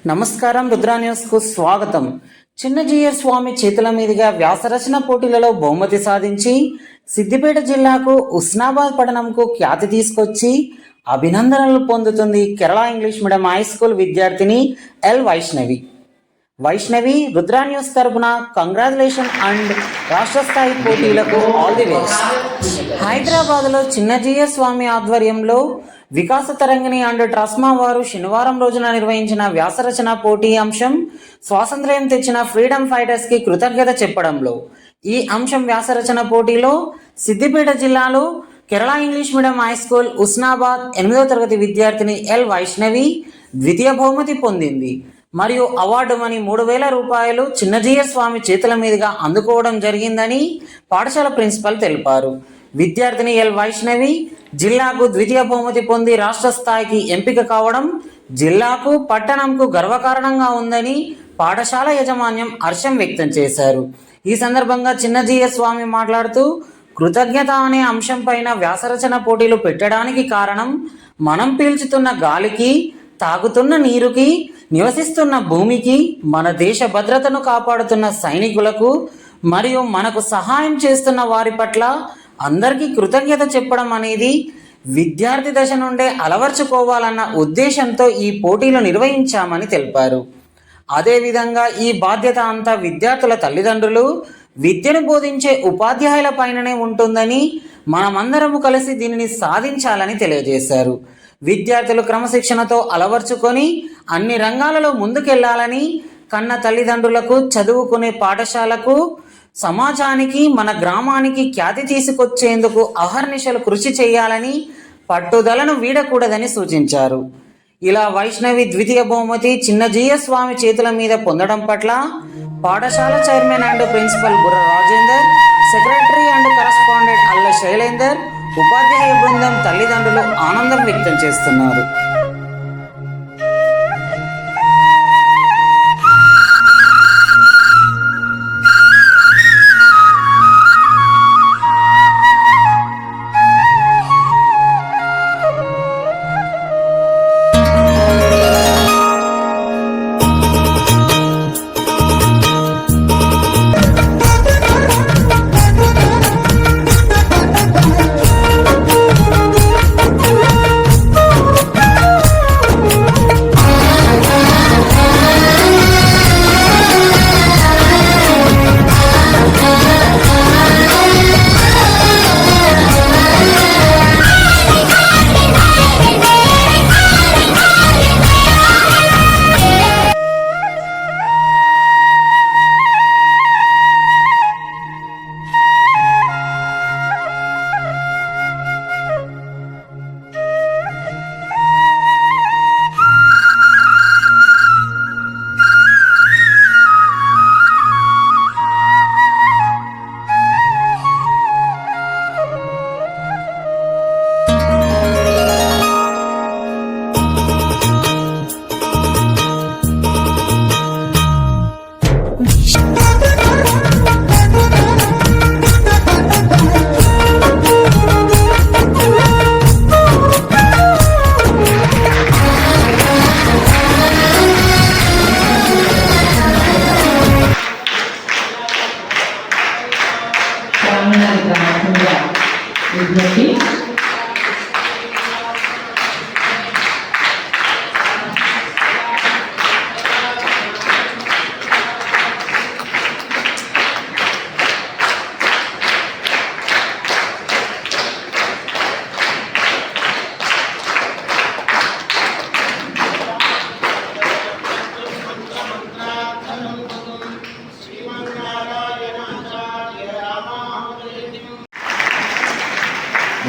నమస్కారం. రుద్రా న్యూస్ కు స్వాగతం. చిన్నజీయర్ స్వామి చేతుల మీదుగా వ్యాసరచన పోటీలలో బహుమతి సాధించి సిద్దిపేట జిల్లాకు ఉస్నాబాద్ పట్టణంకు ఖ్యాతి తీసుకొచ్చి అభినందనలు పొందుతుంది Kerala English medium high school విద్యార్థిని ఎల్ వైష్ణవి రుద్రా న్యూస్ తరపున కంగ్రాచులేషన్ అండ్ రాష్ట్ర స్థాయి పోటీలకు ఆల్ ది బెస్ట్. హైదరాబాద్లో చిన్నజీయర్ స్వామి ఆధ్వర్యంలో వికాస తరంగిణి అండ్ ట్రస్మా వారు శనివారం రోజున నిర్వహించిన వ్యాసరచన పోటీ అంశం స్వాతంత్ర్యం తెచ్చిన ఫ్రీడమ్ ఫైటర్స్ కి కృతజ్ఞత చెప్పడంలో. ఈ అంశం వ్యాసరచన పోటీలో సిద్దిపేట జిల్లాలో Kerala English medium high school Husnabad 8వ తరగతి విద్యార్థిని ఎల్ వైష్ణవి ద్వితీయ బహుమతి పొందింది. మరియు అవార్డు మనీ 3,000 రూపాయలు చిన్నజీయర్ స్వామి చేతుల మీదుగా అందుకోవడం జరిగిందని పాఠశాల ప్రిన్సిపల్ తెలిపారు. విద్యార్థిని ఎల్ వైష్ణవి జిల్లాకు ద్వితీయ బహుమతి పొంది రాష్ట్ర స్థాయికి ఎంపిక కావడం జిల్లాకు పట్టణంకు గర్వకారణంగా ఉందని పాఠశాల యాజమాన్యం హర్షం వ్యక్తం చేశారు. ఈ సందర్భంగా చిన్నజీయర్ స్వామి మాట్లాడుతూ, కృతజ్ఞత అనే అంశం పైన వ్యాసరచన పోటీలు పెట్టడానికి కారణం మనం పీల్చుతున్న గాలికి, తాగుతున్న నీరుకి, నివసిస్తున్న భూమికి, మన దేశ భద్రతను కాపాడుతున్న సైనికులకు మరియు మనకు సహాయం చేస్తున్న వారి పట్ల అందరికీ కృతజ్ఞత చెప్పడం అనేది విద్యార్థి దశ నుండే అలవర్చుకోవాలన్న ఉద్దేశంతో ఈ పోటీలు నిర్వహించామని తెలిపారు. అదేవిధంగా ఈ బాధ్యత అంతా విద్యార్థుల తల్లిదండ్రులు, విద్యను బోధించే ఉపాధ్యాయుల పైననే ఉంటుందని మనమందరము కలిసి దీనిని సాధించాలని తెలియజేశారు. విద్యార్థులు క్రమశిక్షణతో అలవర్చుకొని అన్ని రంగాలలో ముందుకెళ్లాలని, కన్న తల్లిదండ్రులకు, చదువుకునే పాఠశాలకు, సమాజానికి, మన గ్రామానికి ఖ్యాతి తీసుకొచ్చేందుకు అహర్నిశలు కృషి చేయాలని, పట్టుదలను వీడకూడదని సూచించారు. ఇలా వైష్ణవి ద్వితీయ బహుమతి చిన్నజీయర్ స్వామి చేతుల మీద పొందడం పట్ల పాఠశాల చైర్మన్ అండ్ ప్రిన్సిపల్ బుర్ర రాజేందర్, సెక్రటరీ అండ్ కరస్పాండెంట్ అల్ల శైలేందర్, ఉపాధ్యాయ బృందం, తల్లిదండ్రులు ఆనందం వ్యక్తం చేస్తున్నారు.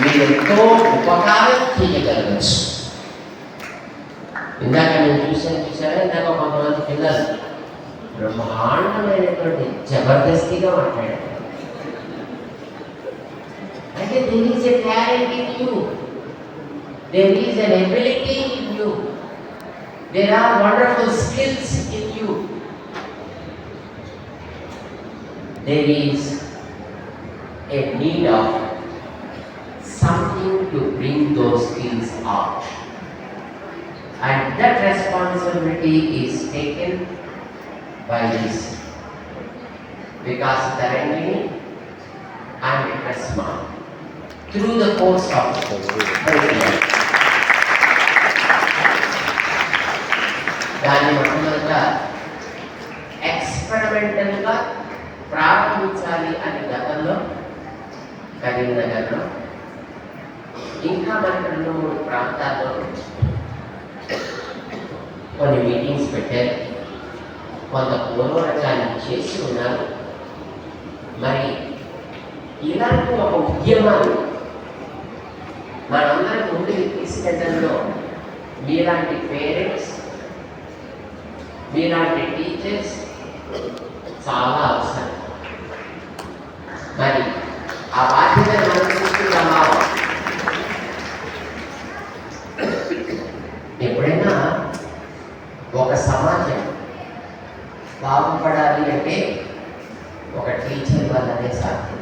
మీరెంతో ఉపకారం చేయగలగచ్చు. ఇందాక నేను చూసారా, ఇందాక కొంతమంది పిల్లలు బ్రహ్మాండమైనటువంటి జబర్దస్తిగా మాట్లాడారు. అంటే there is a talent in you, there is an ability in you, there are wonderful skills in you, there is a need of something to bring those skills out. And that responsibility is taken by this Vikas Tarangini and Tresma through the course of దాన్ని మొట్టమొదట ఎక్స్పెరిమెంటల్గా ప్రారంభించాలి అని గతంలో కరీంనగర్లో ఇంకా మన 2-3 ప్రాంతాల్లో కొన్ని మీటింగ్స్ పెట్టారు, కొంత పూర్వరకాన్ని చేసి ఉన్నారు. మరి ఇలాంటి ఒక ఉద్యమాన్ని మనందరం ముందుకు తీసుకెళ్ళడంలో మీలాంటి పేరెంట్స్, మీలాంటి టీచర్స్ చాలా అవసరం. మరి ఆ బాధ్యత మనం తీసుకుందామా? ఎప్పుడైనా ఒక సమాజం బాగుపడాలి అంటే ఒక టీచర్ వల్లనే సాధ్యం.